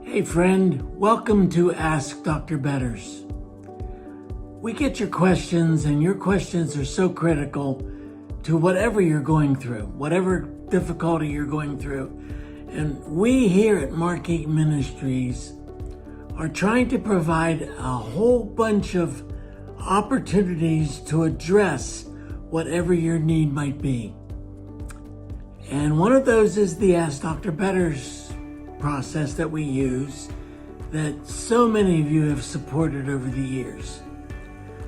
Hey friend, welcome to Ask Dr. Betters. We get your questions, and your questions are so critical to whatever you're going through, whatever difficulty you're going through. And we here at MARKINC Ministries are trying to provide a whole bunch of opportunities to address whatever your need might be. And one of those is the Ask Dr. Betters process that we use, that so many of you have supported over the years.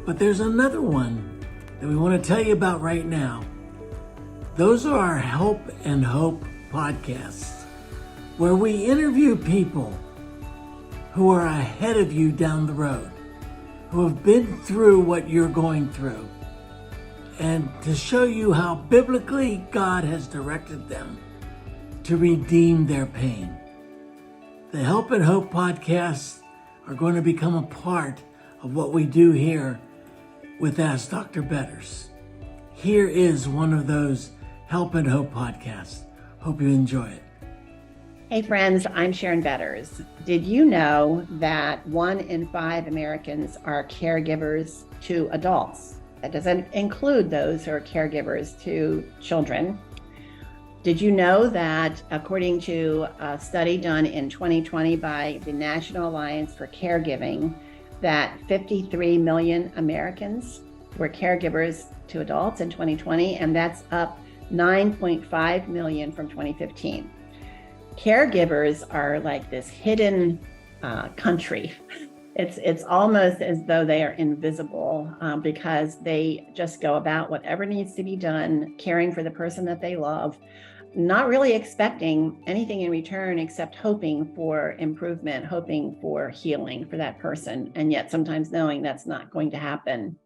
But there's another one that we want to tell you about right now. Those are our Help and Hope podcasts, where we interview people who are ahead of you down the road, who have been through what you're going through, and to show you how biblically God has directed them to redeem their pain. The Help and Hope podcasts are going to become a part of what we do here with Ask Dr. Betters. Here is one of those Help and Hope podcasts. Hope you enjoy it. Hey friends, I'm Sharon Betters. Did you know that 1 in 5 Americans are caregivers to adults? That doesn't include those who are caregivers to children. Did you know that according to a study done in 2020 by the National Alliance for Caregiving, that 53 million Americans were caregivers to adults in 2020, and that's up 9.5 million from 2015. Caregivers are like this hidden country. It's almost as though they are invisible because they just go about whatever needs to be done, caring for the person that they love, not really expecting anything in return except hoping for improvement, hoping for healing for that person, and yet sometimes knowing that's not going to happen.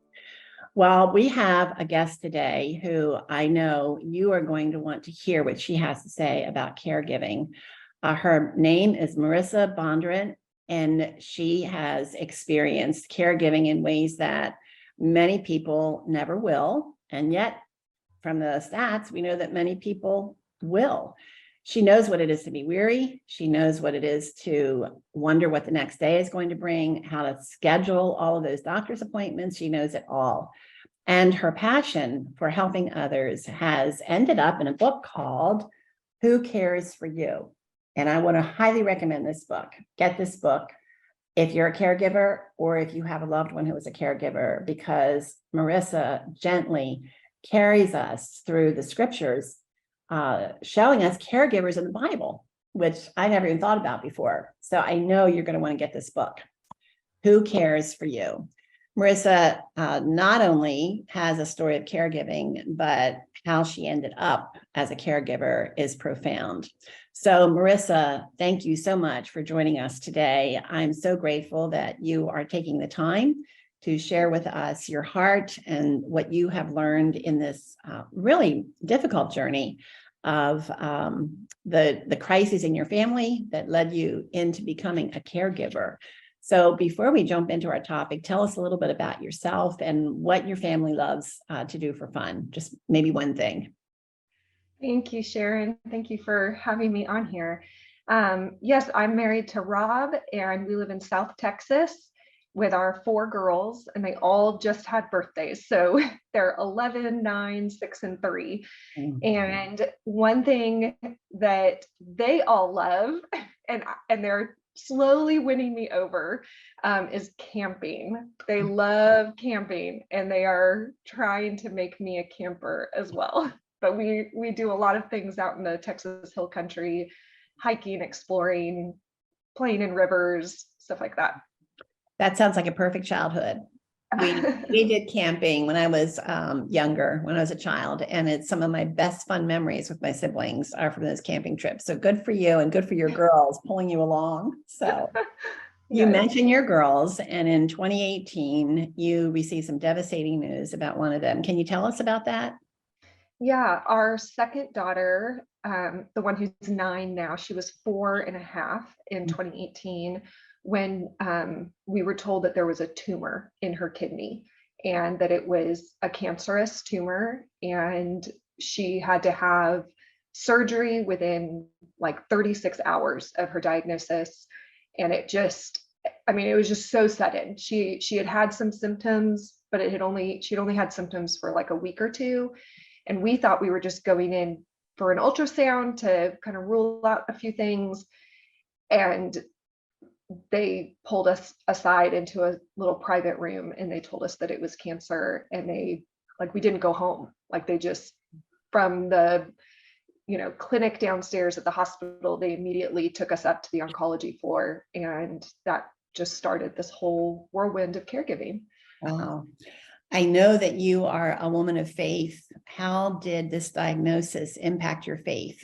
Well, we have a guest today who I know you are going to want to hear what she has to say about caregiving. Her name is Marissa Bondurant, and she has experienced caregiving in ways that many people never will. And yet, from the stats, we know that many people will. She knows what it is to be weary. She knows what it is to wonder what the next day is going to bring, how to schedule all of those doctor's appointments. She knows it all. And her passion for helping others has ended up in a book called Who Cares for You? And I want to highly recommend this book. Get this book if you're a caregiver or if you have a loved one who is a caregiver, because Marissa gently carries us through the scriptures, showing us caregivers in the Bible, which I never even thought about before. So I know you're going to want to get this book. Who Cares for You? Marissa not only has a story of caregiving, but how she ended up as a caregiver is profound. So Marissa, thank you so much for joining us today. I'm so grateful that you are taking the time to share with us your heart and what you have learned in this really difficult journey of the crises in your family that led you into becoming a caregiver. So before we jump into our topic, tell us a little bit about yourself and what your family loves to do for fun. Just maybe one thing. Thank you, Sharon. Thank you for having me on here. Yes, I'm married to Rob, and we live in South Texas with our 4 girls, and they all just had birthdays. So they're 11, 9, 6, and 3. Mm-hmm. And one thing that they all love, and they're slowly winning me over, is camping. They love camping, and they are trying to make me a camper as well. But we do a lot of things out in the Texas Hill Country, hiking, exploring, playing in rivers, stuff like that. That sounds like a perfect childhood. We did camping when I was younger, when I was a child, and it's some of my best fun memories with my siblings are from those camping trips. So good for you, and good for your girls pulling you along. So you mentioned your girls, and in 2018, you received some devastating news about one of them. Can you tell us about that? Yeah, our second daughter, the one who's 9 now, she was 4.5 in 2018 when we were told that there was a tumor in her kidney and that it was a cancerous tumor, and she had to have surgery within like 36 hours of her diagnosis. And it just, I mean, it was just so sudden. She had some symptoms, but she'd only had symptoms for like a week or two. And we thought we were just going in for an ultrasound to kind of rule out a few things. And they pulled us aside into a little private room and they told us that it was cancer. And we didn't go home. Like they just, from the, clinic downstairs at the hospital, they immediately took us up to the oncology floor. And that just started this whole whirlwind of caregiving. Wow. I know that you are a woman of faith. How did this diagnosis impact your faith?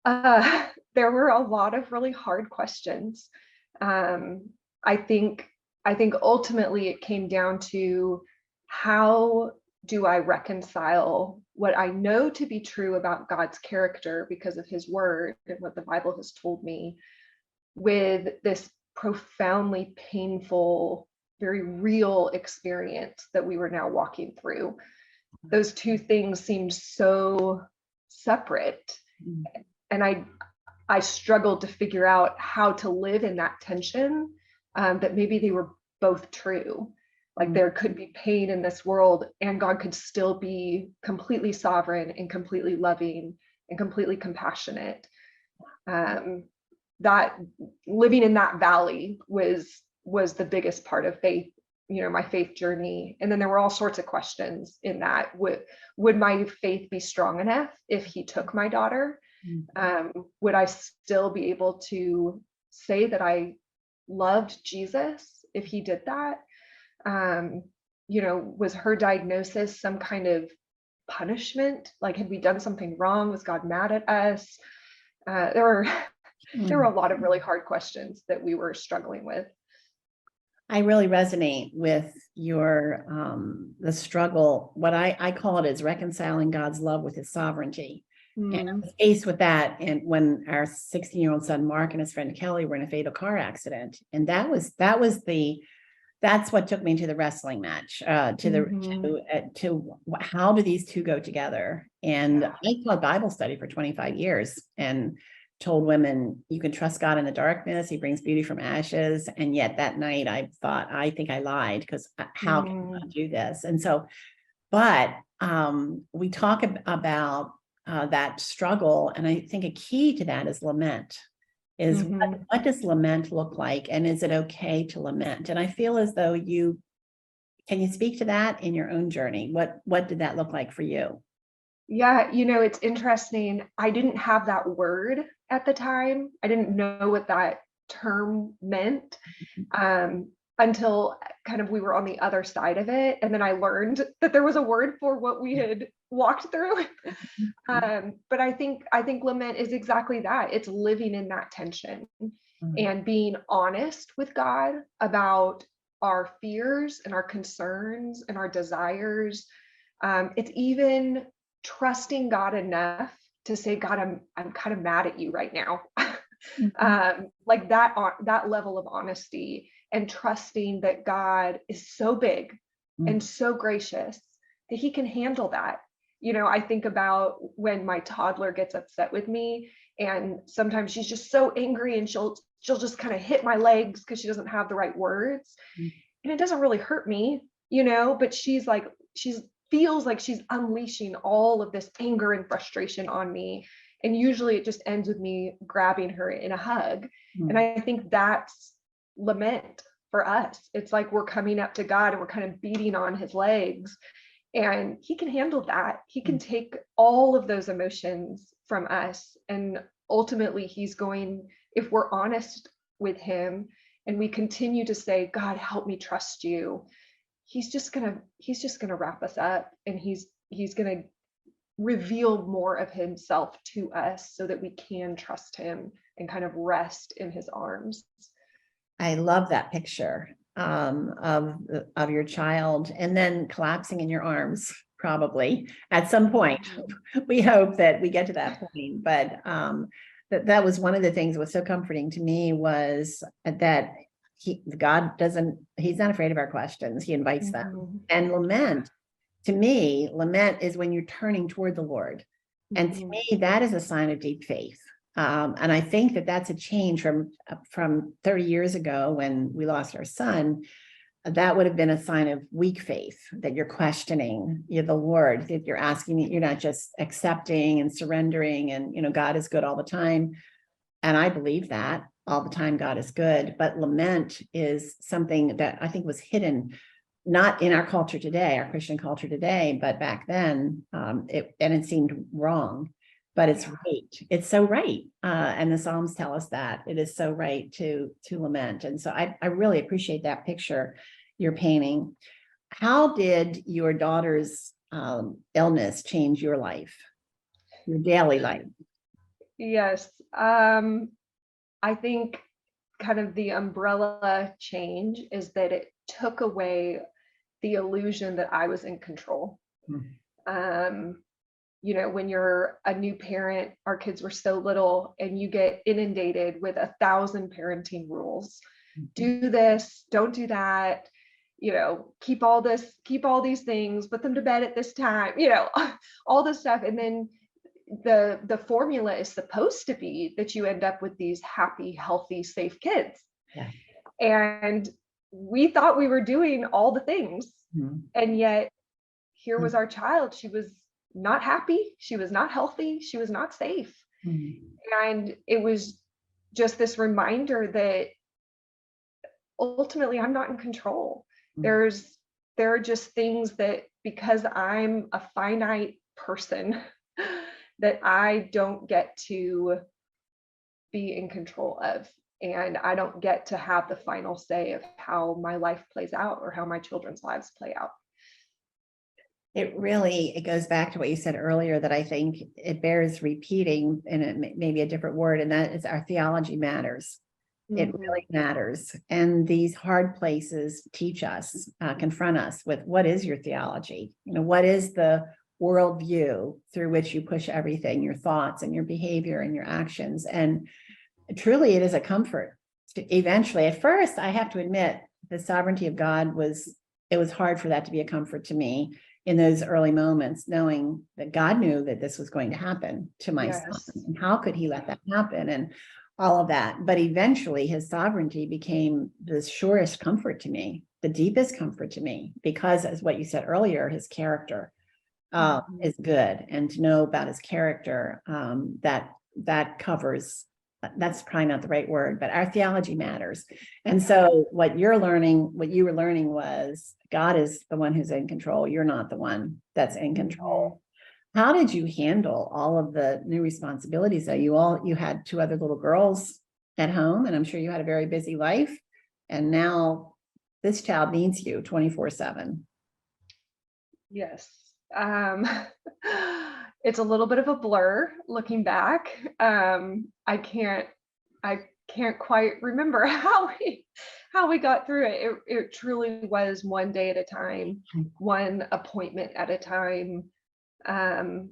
There were a lot of really hard questions. I think ultimately it came down to, how do I reconcile what I know to be true about God's character because of his word and what the Bible has told me, with this profoundly painful, very real experience that we were now walking through? Those two things seemed so separate. And I struggled to figure out how to live in that tension, that maybe they were both true. Like there could be pain in this world and God could still be completely sovereign and completely loving and completely compassionate. That living in that valley was the biggest part of faith, my faith journey. And then there were all sorts of questions in that. Would my faith be strong enough if he took my daughter? Would I still be able to say that I loved Jesus if he did that? Was her diagnosis some kind of punishment? Like, had we done something wrong? Was God mad at us? There were a lot of really hard questions that we were struggling with. I really resonate with your the struggle. What I call it is reconciling God's love with his sovereignty. And I was faced with that, and when our 16-year-old son Mark and his friend Kelly were in a fatal car accident, and that's what took me to the wrestling match, to how do these two go together? And I taught Bible study for 25 years and told women, you can trust God in the darkness. He brings beauty from ashes. And yet that night I thought, I think I lied, because how can I do this? And so, but we talk about that struggle. And I think a key to that is lament. What does lament look like? And is it okay to lament? And I feel as though can you speak to that in your own journey? What did that look like for you? Yeah, it's interesting. I didn't have that word at the time. I didn't know what that term meant until kind of we were on the other side of it. And then I learned that there was a word for what we had walked through. But I think lament is exactly that. It's living in that tension and being honest with God about our fears and our concerns and our desires. It's even trusting God enough to say, God, I'm kind of mad at you right now. Like that level of honesty, and trusting that God is so big and so gracious that he can handle that. I think about when my toddler gets upset with me, and sometimes she's just so angry and she'll just kind of hit my legs because she doesn't have the right words. And it doesn't really hurt me, but she feels like she's unleashing all of this anger and frustration on me. And usually it just ends with me grabbing her in a hug. And I think that's lament for us. It's like we're coming up to God and we're kind of beating on his legs, and he can handle that. He can take all of those emotions from us. And ultimately he's going, if we're honest with him and we continue to say, God, help me trust you, he's just gonna wrap us up, and he's gonna reveal more of himself to us so that we can trust him and kind of rest in his arms. I love that picture of your child, and then collapsing in your arms, probably at some point. We hope that we get to that point, but that was one of the things that was so comforting to me, was that he's not afraid of our questions. He invites them. And lament, to me, is when you're turning toward the Lord. And to me, that is a sign of deep faith. And I think that that's a change from 30 years ago when we lost our son. That would have been a sign of weak faith, that you're questioning the Lord, that you're asking, you're not just accepting and surrendering and, God is good all the time. And I believe that all the time God is good, but lament is something that I think was hidden, not in our culture today, our Christian culture today, but back then, it seemed wrong, but it's right. It's so right. And the Psalms tell us that it is so right to lament. And so I really appreciate that picture you're painting. How did your daughter's illness change your life, your daily life? Yes. I think kind of the umbrella change is that it took away the illusion that I was in control. When you're a new parent, our kids were so little and you get inundated with 1,000 parenting rules. Do this, don't do that, keep all these things, put them to bed at this time, all this stuff. And then the formula is supposed to be that you end up with these happy, healthy, safe kids. Yeah. And we thought we were doing all the things. And yet here was our child. She was not happy. She was not healthy. She was not safe. And it was just this reminder that ultimately I'm not in control. There are just things that, because I'm a finite person, that I don't get to be in control of. And I don't get to have the final say of how my life plays out or how my children's lives play out. It goes back to what you said earlier, that I think it bears repeating, and it may be a different word, and that is our theology matters. It really matters. And these hard places teach us, confront us with, what is your theology? What is the worldview through which you push everything, your thoughts and your behavior and your actions? And truly, it is a comfort. Eventually, at first, I have to admit, the sovereignty of God it was hard for that to be a comfort to me in those early moments, knowing that God knew that this was going to happen to my son. And how could he let that happen? And all of that. But eventually his sovereignty became the surest comfort to me, the deepest comfort to me, because, as what you said earlier, his character is good. And to know about his character, that covers, that's probably not the right word, but our theology matters. And so what you were learning was, God is the one who's in control. You're not the one that's in control. How did you handle all of the new responsibilities? Though you had 2 other little girls at home, and I'm sure you had a very busy life. And now this child needs you 24/7. Yes. It's a little bit of a blur looking back. I can't quite remember how we got through it. It truly was one day at a time, one appointment at a time.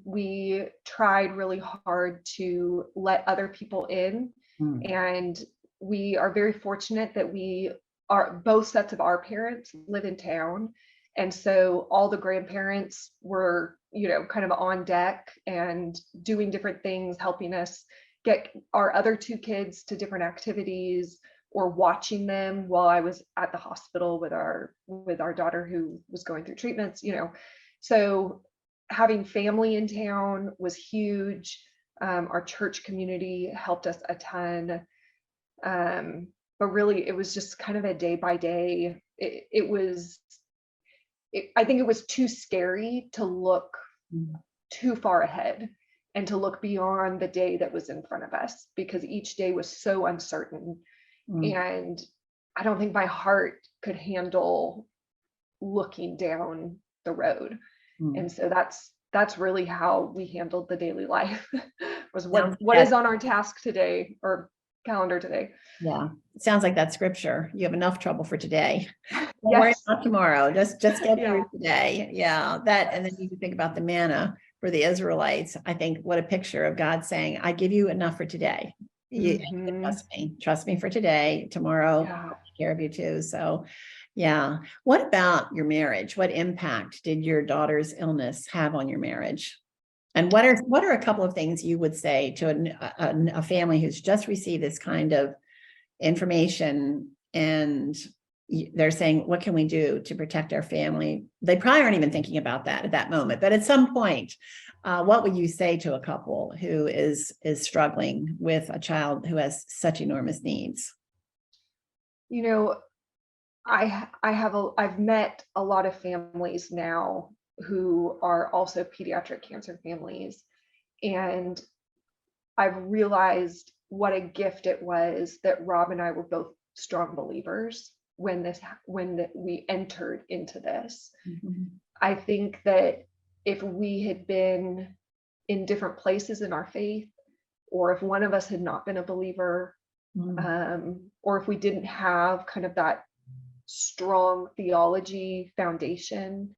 We tried really hard to let other people in, and we are very fortunate that both sets of our parents live in town. And so all the grandparents were, kind of on deck and doing different things, helping us get our other 2 kids to different activities, or watching them while I was at the hospital with our daughter who was going through treatments, So having family in town was huge. Our church community helped us a ton. But really, it was just kind of a day by day. I think it was too scary to look too far ahead and to look beyond the day that was in front of us, because each day was so uncertain. And I don't think my heart could handle looking down the road. And so that's really how we handled the daily life, was what is on our task today, or calendar today. Yeah, it sounds like that scripture. You have enough trouble for today. Don't worry Yes. about tomorrow. Just get through today. Yeah, that, and then you can think about the manna for the Israelites. I think what a picture of God saying, "I give you enough for today. You trust me for today. Tomorrow, I'll take care of you too." So, yeah. What about your marriage? What impact did your daughter's illness have on your marriage? And what are a couple of things you would say to a family who's just received this kind of information and they're saying, what can we do to protect our family? They probably aren't even thinking about that at that moment, but at some point, what would you say to a couple who is struggling with a child who has such enormous needs? You know, I've met a lot of families now who are also pediatric cancer families, and I've realized what a gift it was that Rob and I were both strong believers when we entered into this. Mm-hmm. I think that if we had been in different places in our faith, or if one of us had not been a believer, or if we didn't have kind of that strong theology foundation,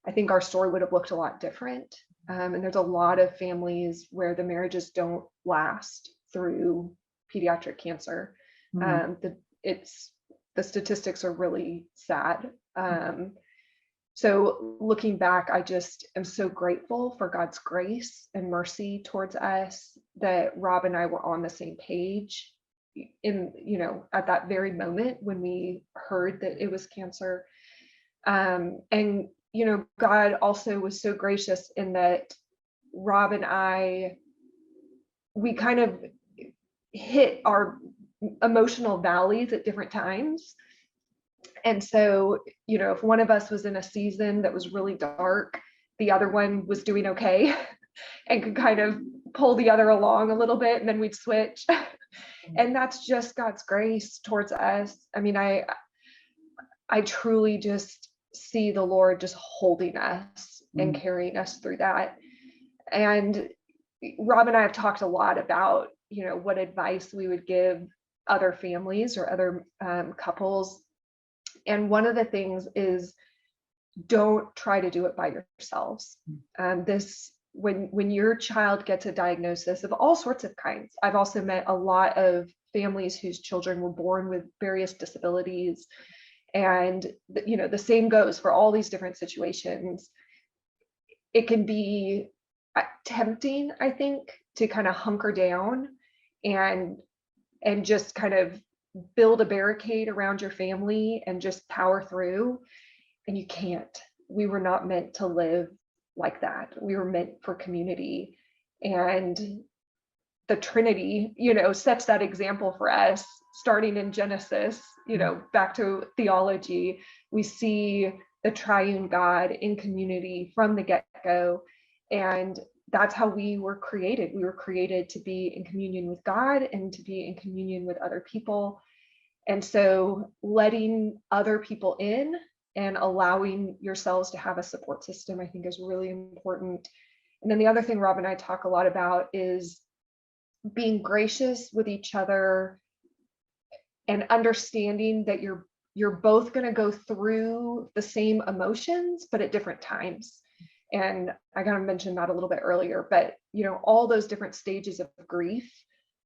I think our story would have looked a lot different. And there's a lot of families where the marriages don't last through pediatric cancer. The statistics are really sad. So looking back, I just am so grateful for God's grace and mercy towards us, that Rob and I were on the same page at that very moment when we heard that it was cancer. And God also was so gracious in that Rob and I, we kind of hit our emotional valleys at different times. And so, if one of us was in a season that was really dark, the other one was doing okay and could kind of pull the other along a little bit, and then we'd switch. And that's just God's grace towards us. I mean, I truly just see the Lord just holding us and carrying us through that. And Rob and I have talked a lot about, what advice we would give other families or other couples. And one of the things is, don't try to do it by yourselves. When your child gets a diagnosis of all sorts of kinds, I've also met a lot of families whose children were born with various disabilities. And, the same goes for all these different situations. It can be tempting, I think, to kind of hunker down and just kind of build a barricade around your family and just power through. And you can't. We were not meant to live like that. We were meant for community. And the Trinity, sets that example for us, starting in Genesis, back to theology. We see the triune God in community from the get-go. And that's how we were created. We were created to be in communion with God and to be in communion with other people. And so letting other people in and allowing yourselves to have a support system, I think, is really important. And then the other thing Rob and I talk a lot about is being gracious with each other and understanding that you're both going to go through the same emotions, but at different times. And I kind of mentioned that a little bit earlier, but all those different stages of grief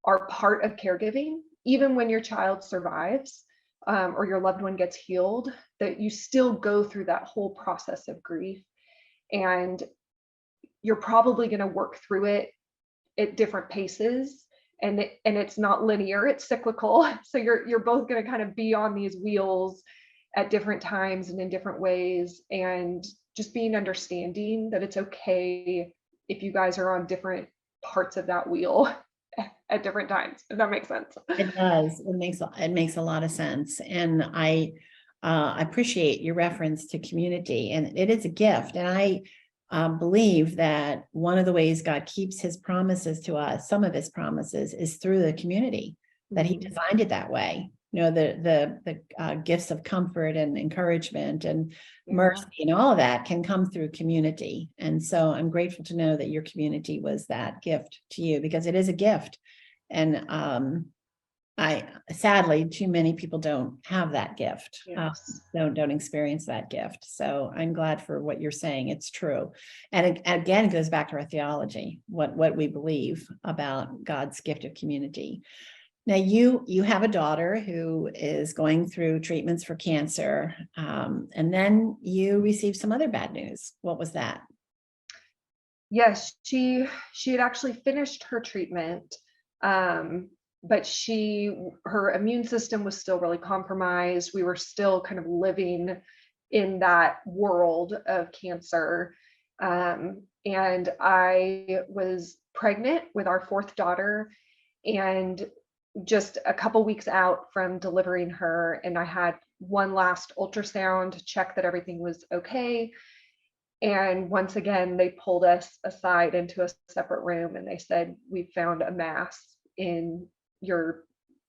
are part of caregiving. Even when your child survives or your loved one gets healed, that you still go through that whole process of grief. And you're probably going to work through it at different paces. And it's not linear, it's cyclical. So you're both going to kind of be on these wheels at different times and in different ways. And just being understanding that it's okay if you guys are on different parts of that wheel at different times, if that makes sense. It does. It makes a lot of sense. And I appreciate your reference to community, and it is a gift. And I believe that one of the ways God keeps his promises to us, some of his promises, is through the community, that he designed it that way. The gifts of comfort and encouragement and mercy and all of that can come through community. And so I'm grateful to know that your community was that gift to you, because it is a gift. And sadly, too many people don't have that gift. Yes. Don't experience that gift. So I'm glad for what you're saying. It's true. And again, it goes back to our theology, what we believe about God's gift of community. Now, you have a daughter who is going through treatments for cancer, and then you received some other bad news. What was that? Yes, she had actually finished her treatment, but her immune system was still really compromised. We were still kind of living in that world of cancer. And I was pregnant with our fourth daughter, and just a couple weeks out from delivering her, and I had one last ultrasound to check that everything was okay. And once again, they pulled us aside into a separate room and they said, "We found a mass in your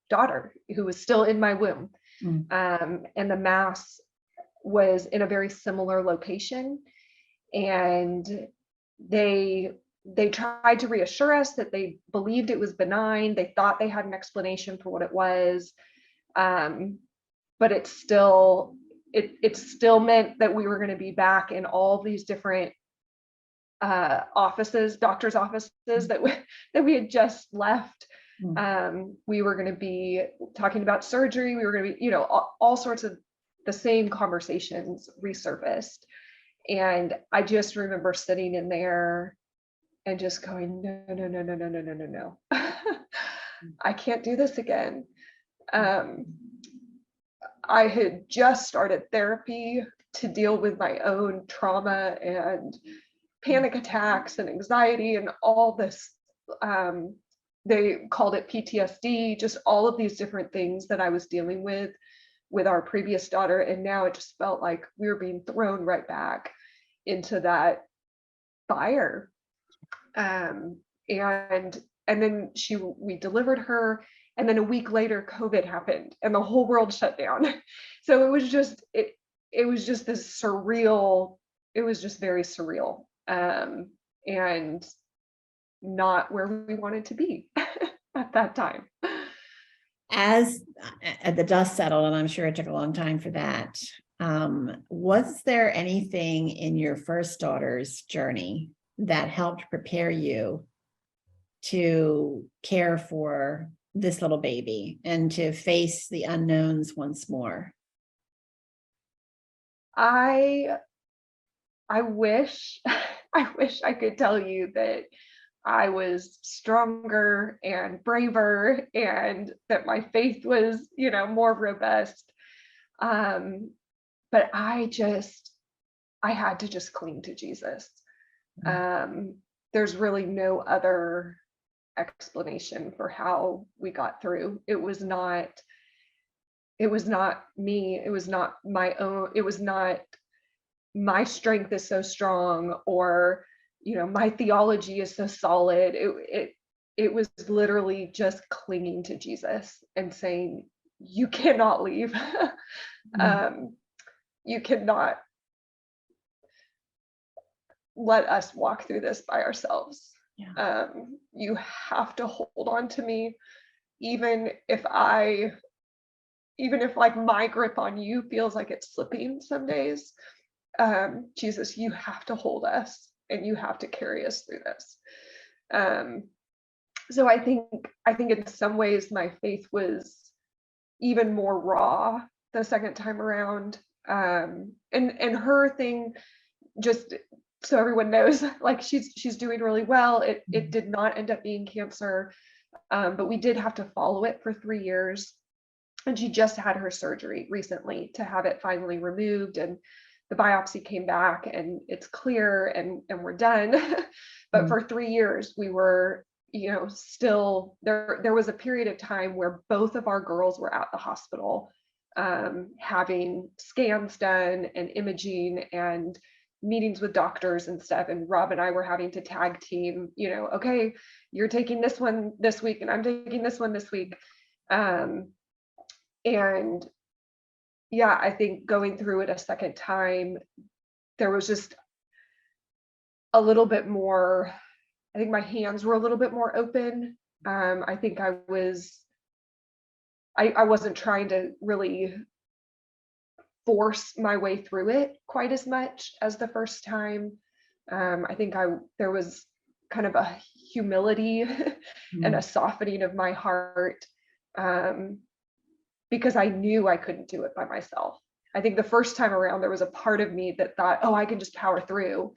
daughter who was still in my womb." And the mass was in a very similar location. And they tried to reassure us that they believed it was benign. They thought they had an explanation for what it was. But it still meant that we were going to be back in all these different offices, doctors' offices that we had just left. We were going to be talking about surgery. We were going to be, all sorts of the same conversations resurfaced. And I just remember sitting in there and just going, no, no, no, no, no, no, no, no, no. I can't do this again. I had just started therapy to deal with my own trauma and panic attacks and anxiety and all this. They called it PTSD, just all of these different things that I was dealing with our previous daughter. And now it just felt like we were being thrown right back into that fire. And then we delivered her. And then a week later, COVID happened and the whole world shut down. So it was just this surreal, it was just very surreal, and not where we wanted to be at that time. As the dust settled, and I'm sure it took a long time for that, was there anything in your first daughter's journey that helped prepare you to care for this little baby and to face the unknowns once more? I wish I could tell you that I was stronger and braver and that my faith was, more robust. But I had to just cling to Jesus. There's really no other explanation for how we got through. It was not me. It was not my own. It was not my strength is so strong, or my theology is so solid. It was literally just clinging to Jesus and saying, "You cannot leave. You cannot let us walk through this by ourselves. Yeah. You have to hold on to me, even if like my grip on you feels like it's slipping some days. Jesus, you have to hold us and you have to carry us through this." So I think in some ways my faith was even more raw the second time around. And her thing, just so everyone knows, like she's doing really well. It did not end up being cancer, but we did have to follow it for 3 years. And she just had her surgery recently to have it finally removed, and the biopsy came back and it's clear and we're done. But for 3 years we were, still there was a period of time where both of our girls were at the hospital, having scans done and imaging and meetings with doctors and stuff. And Rob and I were having to tag team, okay, you're taking this one this week and I'm taking this one this week. And yeah, I think going through it a second time, there was just a little bit more, I think my hands were a little bit more open. I think I wasn't trying to really force my way through it quite as much as the first time. I think there was kind of a humility and a softening of my heart, because I knew I couldn't do it by myself. I think the first time around, there was a part of me that thought, oh, I can just power through.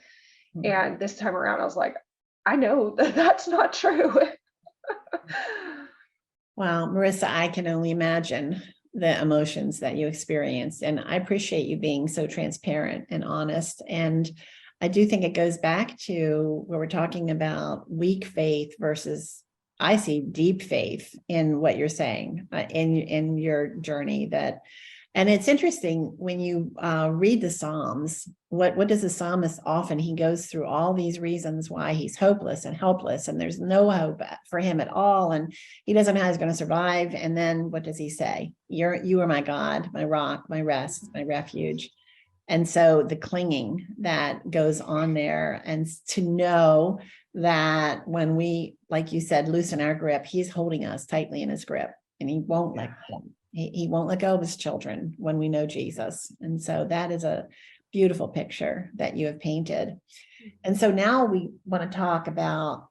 And this time around, I was like, I know that that's not true. Well, Marissa, I can only imagine the emotions that you experienced. And I appreciate you being so transparent and honest. And I do think it goes back to where we're talking about weak faith versus, I see deep faith in what you're saying in your journey. That, and it's interesting when you read the Psalms. What does the psalmist often? He goes through all these reasons why he's hopeless and helpless, and there's no hope for him at all, and he doesn't know how he's going to survive. And then what does he say? You are my God, my rock, my rest, my refuge. And so the clinging that goes on there, and to know that when we, like you said, loosen our grip, he's holding us tightly in his grip, and he won't let go. He won't let go of his children when we know Jesus. And so that is a beautiful picture that you have painted. And so now we want to talk about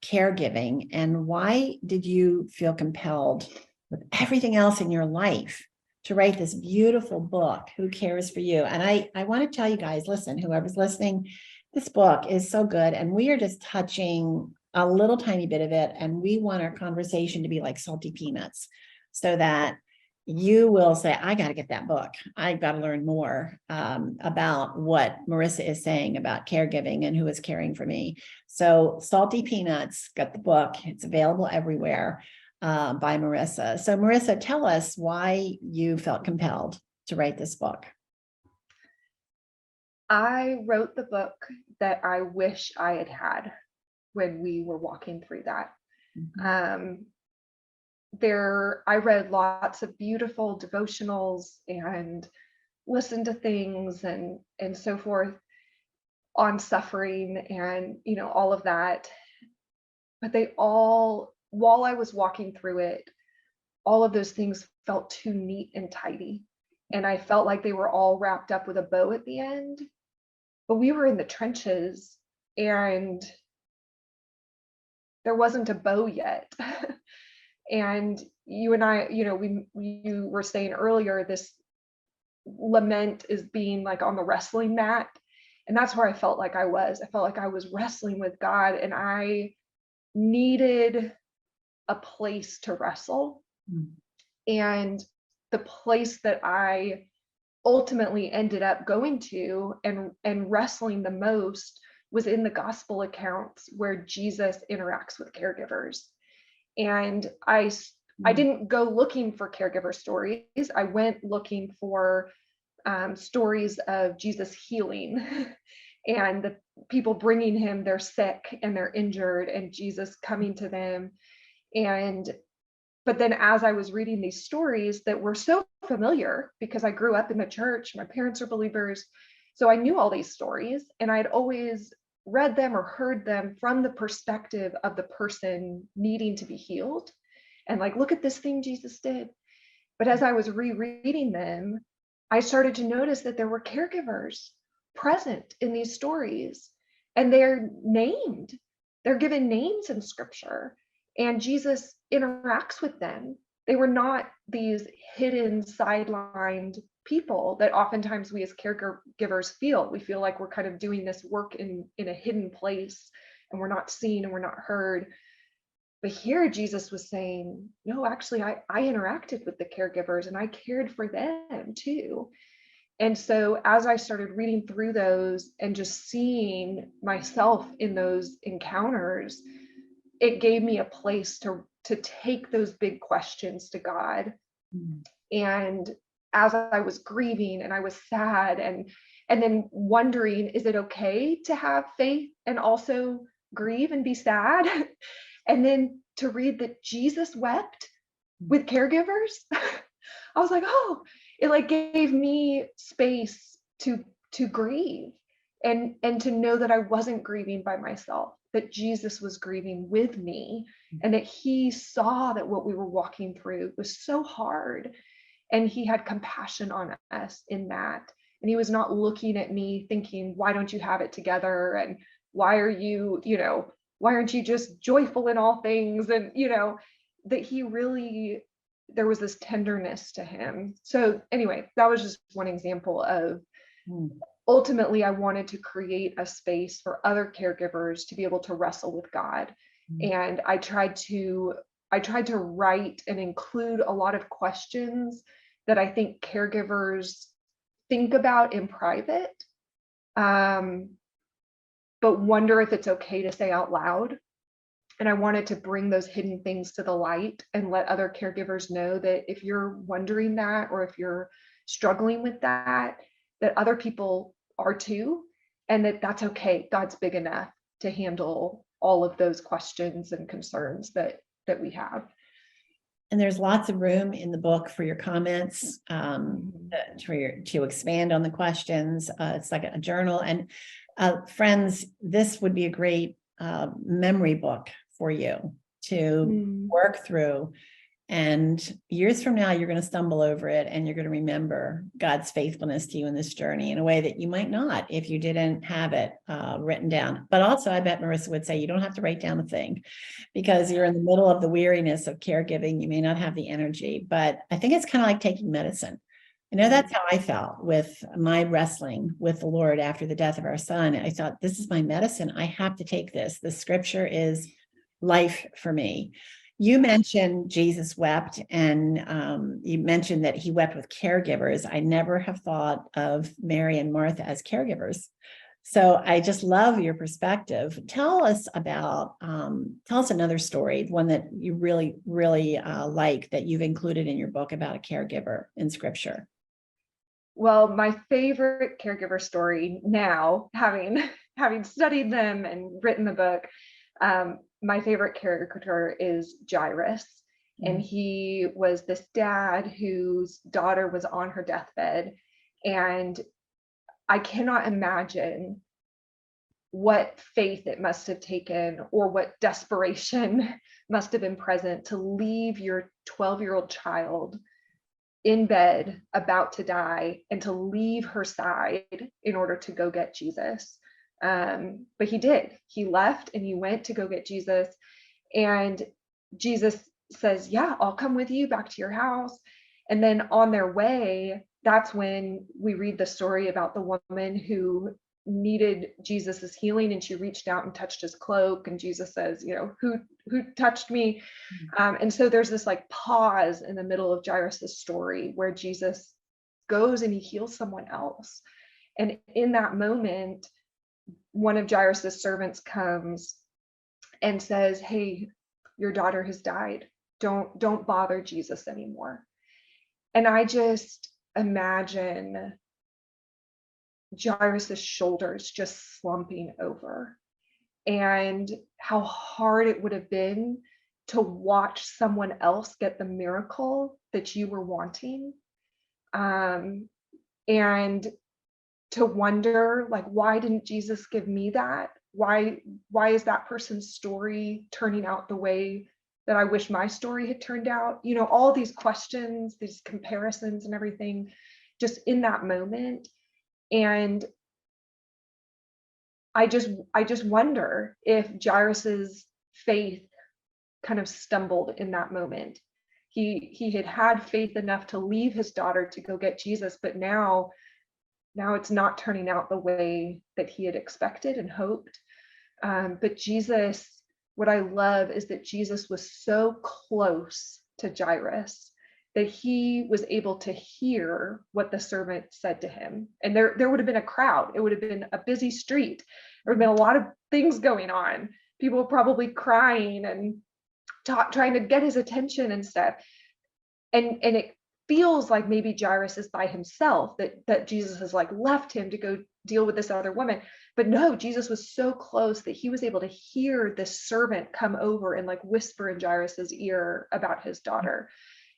caregiving, and why did you feel compelled with everything else in your life to write this beautiful book, Who Cares for You? And I want to tell you guys, listen, whoever's listening, this book is so good. And we are just touching a little tiny bit of it. And we want our conversation to be like salty peanuts, so that you will say, I got to get that book. I've got to learn more about what Marissa is saying about caregiving and who is caring for me. So Salty Peanuts, got the book. It's available everywhere by Marissa. So Marissa, tell us why you felt compelled to write this book. I wrote the book that I wish I had had when we were walking through that. Mm-hmm. I read lots of beautiful devotionals and listened to things and so forth on suffering and all of that. But they all, while I was walking through it, all of those things felt too neat and tidy. And I felt like they were all wrapped up with a bow at the end. But we were in the trenches and there wasn't a bow yet. And you and I, you were saying earlier, this lament is being like on the wrestling mat. And that's where I felt like I was. I felt like I was wrestling with God, and I needed a place to wrestle. And the place that I ultimately ended up going to and wrestling the most was in the gospel accounts where Jesus interacts with caregivers. And I didn't go looking for caregiver stories. I went looking for stories of Jesus healing and the people bringing him, they're sick and they're injured, and Jesus coming to them. But then as I was reading these stories that were so familiar, because I grew up in the church, my parents are believers, so I knew all these stories, and I'd always read them or heard them from the perspective of the person needing to be healed. And like, look at this thing Jesus did. But as I was rereading them, I started to notice that there were caregivers present in these stories, and they're named. They're given names in scripture, and Jesus interacts with them. They were not these hidden, sidelined people that oftentimes we as caregivers feel. We feel like we're kind of doing this work in a hidden place, and we're not seen and we're not heard. But here Jesus was saying, no, actually, I interacted with the caregivers and I cared for them too. And so as I started reading through those and just seeing myself in those encounters, it gave me a place to take those big questions to God. And as I was grieving and I was sad and then wondering, is it okay to have faith and also grieve and be sad? And then to read that Jesus wept with caregivers, I was like, oh, it like gave me space to grieve and to know that I wasn't grieving by myself, that Jesus was grieving with me, and that he saw that what we were walking through was so hard, and he had compassion on us in that. And he was not looking at me thinking, why don't you have it together? And why are you, why aren't you just joyful in all things? And, that he really, there was this tenderness to him. So anyway, that was just one example of ultimately I wanted to create a space for other caregivers to be able to wrestle with God. And I tried to write and include a lot of questions that I think caregivers think about in private, but wonder if it's okay to say out loud. And I wanted to bring those hidden things to the light and let other caregivers know that if you're wondering that, or if you're struggling with that, that other people are too, and that that's okay. God's big enough to handle all of those questions and concerns that we have. And there's lots of room in the book for your comments, to expand on the questions. It's like a journal. And friends, this would be a great memory book for you to work through. And years from now, you're going to stumble over it and you're going to remember God's faithfulness to you in this journey in a way that you might not if you didn't have it written down. But also, I bet Marissa would say you don't have to write down a thing because you're in the middle of the weariness of caregiving. You may not have the energy, but I think it's kind of like taking medicine. I know that's how I felt with my wrestling with the Lord after the death of our son. I thought, this is my medicine. I have to take this. The scripture is life for me. You mentioned Jesus wept, and you mentioned that he wept with caregivers. I never have thought of Mary and Martha as caregivers. So I just love your perspective. Tell us another story, one that you really, really like that you've included in your book about a caregiver in scripture. Well, my favorite caregiver story now, having studied them and written the book, my favorite character is Jairus. And he was this dad whose daughter was on her deathbed. And I cannot imagine what faith it must have taken, or what desperation must have been present to leave your 12-year-old child in bed about to die and to leave her side in order to go get Jesus. But he did. He left and he went to go get Jesus. And Jesus says, yeah, I'll come with you back to your house. And then on their way, that's when we read the story about the woman who needed Jesus's healing, and she reached out and touched his cloak, and Jesus says, who touched me? And so there's this like pause in the middle of Jairus's story where Jesus goes and he heals someone else. And in that moment, one of Jairus's servants comes and says, hey, your daughter has died. Don't bother Jesus anymore. And I just imagine Jairus's shoulders just slumping over, and how hard it would have been to watch someone else get the miracle that you were wanting. And to wonder, like, why didn't Jesus give me that? Why is that person's story turning out the way that I wish my story had turned out? All these questions, these comparisons and everything, just in that moment. And I just wonder if Jairus's faith kind of stumbled in that moment. He had faith enough to leave his daughter to go get Jesus, but now it's not turning out the way that he had expected and hoped. But Jesus, what I love is that Jesus was so close to Jairus that he was able to hear what the servant said to him. And there would have been a crowd. It would have been a busy street. There would have been a lot of things going on. People probably crying and trying to get his attention and stuff. And it feels like maybe Jairus is by himself, that Jesus has like left him to go deal with this other woman. But no, Jesus was so close that he was able to hear this servant come over and like whisper in Jairus's ear about his daughter.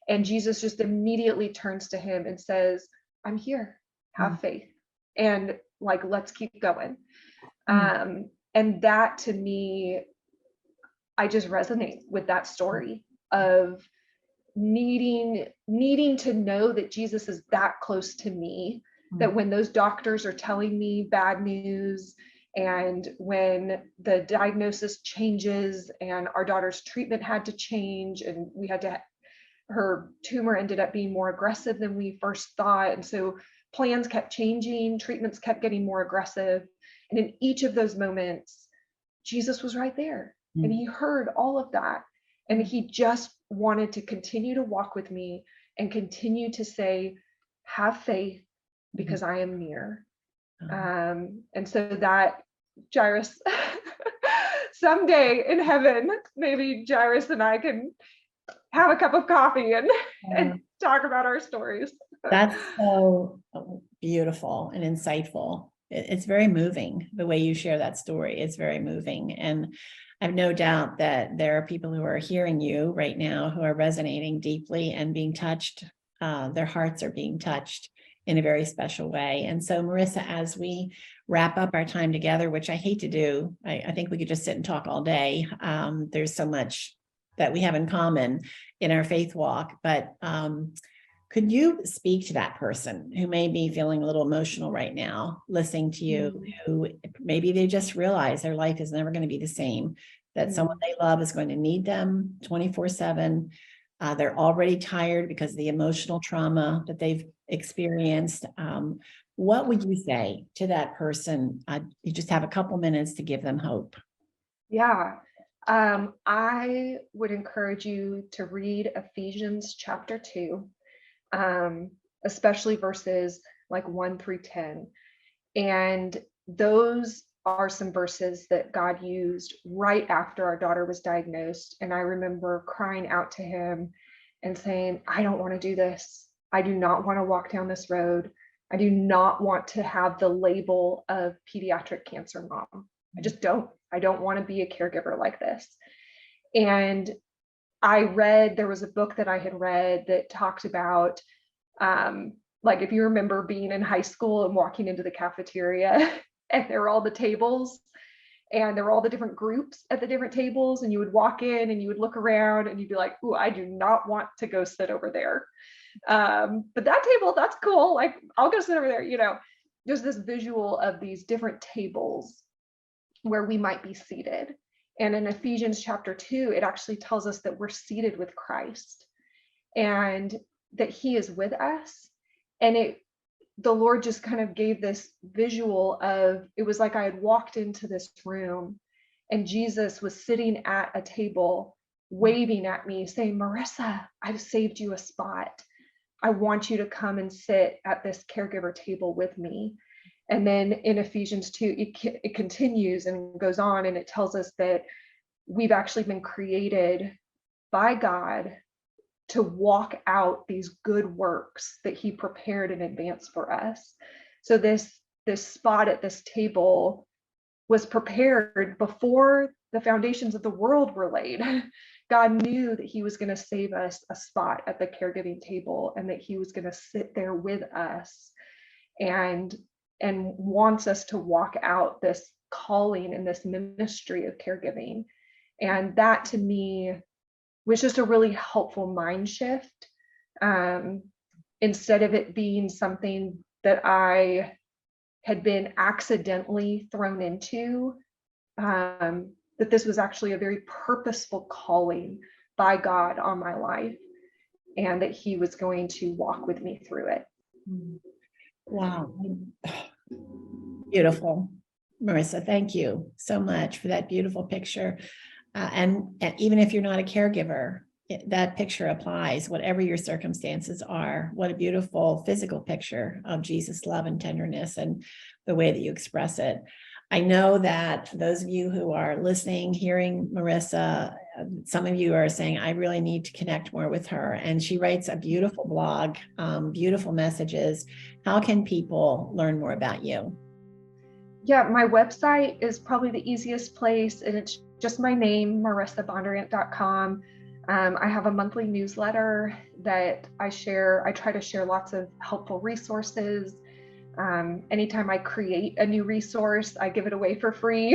And Jesus just immediately turns to him and says, I'm here, have faith. And like, let's keep going. And that to me, I just resonate with that story of needing to know that Jesus is that close to me, that when those doctors are telling me bad news, and when the diagnosis changes and our daughter's treatment had to change, and her tumor ended up being more aggressive than we first thought, and so plans kept changing, treatments kept getting more aggressive. And in each of those moments, Jesus was right there. And he heard all of that. And he just wanted to continue to walk with me and continue to say, have faith because I am near. And so that Jairus, someday in heaven, maybe Jairus and I can have a cup of coffee and talk about our stories. That's so beautiful and insightful. It's very moving the way you share that story. It's very moving. And I have no doubt that there are people who are hearing you right now who are resonating deeply and being touched. Their hearts are being touched in a very special way. And so, Marissa, as we wrap up our time together, which I hate to do, I think we could just sit and talk all day. There's so much that we have in common in our faith walk, but could you speak to that person who may be feeling a little emotional right now, listening to you, who maybe they just realize their life is never going to be the same, that someone they love is going to need them 24/7. They're already tired because of the emotional trauma that they've experienced. What would you say to that person? You just have a couple minutes to give them hope. Yeah. I would encourage you to read Ephesians chapter 2, especially verses like 1 through 10. And those are some verses that God used right after our daughter was diagnosed. And I remember crying out to him and saying, I don't want to do this. I do not want to walk down this road. I do not want to have the label of pediatric cancer mom. I just don't. I don't want to be a caregiver like this. And there was a book that I had read that talked about, like if you remember being in high school and walking into the cafeteria and there were all the tables and there were all the different groups at the different tables, and you would walk in and you would look around and you'd be like, ooh, I do not want to go sit over there. But that table, that's cool. Like I'll go sit over there. There's this visual of these different tables where we might be seated. And in Ephesians chapter 2, it actually tells us that we're seated with Christ and that he is with us. And the Lord just kind of gave this visual of, it was like I had walked into this room and Jesus was sitting at a table, waving at me, saying, Marissa, I've saved you a spot. I want you to come and sit at this caregiver table with me. And then in Ephesians 2, it continues and goes on, and it tells us that we've actually been created by God to walk out these good works that he prepared in advance for us. So this spot at this table was prepared before the foundations of the world were laid. God knew that he was going to save us a spot at the caregiving table, and that he was going to sit there with us and wants us to walk out this calling and this ministry of caregiving. And that to me was just a really helpful mind shift. Instead of it being something that I had been accidentally thrown into, that this was actually a very purposeful calling by God on my life, and that he was going to walk with me through it. Wow. Beautiful. Marissa, thank you so much for that beautiful picture. And even if you're not a caregiver, that picture applies, whatever your circumstances are. What a beautiful physical picture of Jesus' love and tenderness and the way that you express it. I know that those of you who are listening, hearing Marissa, some of you are saying, I really need to connect more with her. And she writes a beautiful blog, beautiful messages. How can people learn more about you? Yeah, my website is probably the easiest place, and it's just my name, marissabondurant.com. I have a monthly newsletter that I share. I try to share lots of helpful resources. Anytime I create a new resource, I give it away for free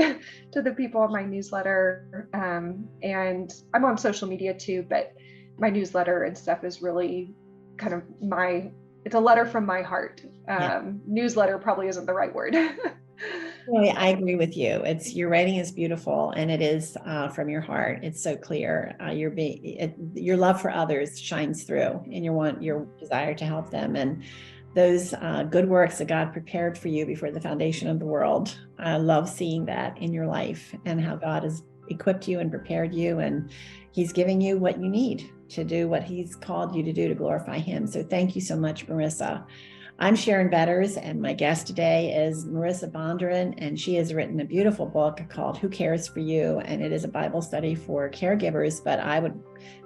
to the people on my newsletter. And I'm on social media too, but my newsletter and stuff is really kind of it's a letter from my heart. Newsletter probably isn't the right word. Well, I agree with you. Your writing is beautiful, and it is from your heart. It's so clear. Your love for others shines through, and your desire to help them. And those good works that God prepared for you before the foundation of the world. I love seeing that in your life and how God has equipped you and prepared you, and he's giving you what you need to do what he's called you to do to glorify him. So thank you so much, Marissa. I'm Sharon Betters, and my guest today is Marissa Bondurant, and she has written a beautiful book called Who Cares for You? And it is a Bible study for caregivers, but I would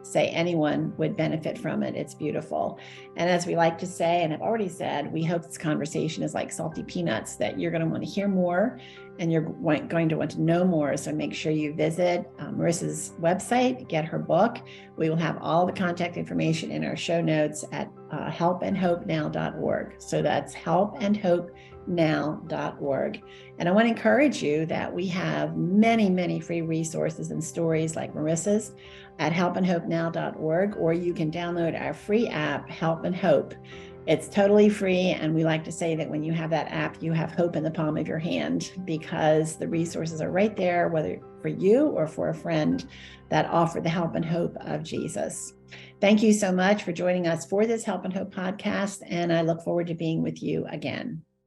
say anyone would benefit from it. It's beautiful. And as we like to say, and I've already said, we hope this conversation is like salty peanuts, that you're going to want to hear more and you're going to want to know more. So make sure you visit Marissa's website, get her book. We will have all the contact information in our show notes at helpandhopenow.org. So that's helpandhopenow.org. And I want to encourage you that we have many, many free resources and stories like Marissa's at helpandhopenow.org, or you can download our free app, Help and Hope. It's totally free, and we like to say that when you have that app, you have hope in the palm of your hand, because the resources are right there, whether for you or for a friend, that offer the help and hope of Jesus. Thank you so much for joining us for this Help and Hope podcast, and I look forward to being with you again.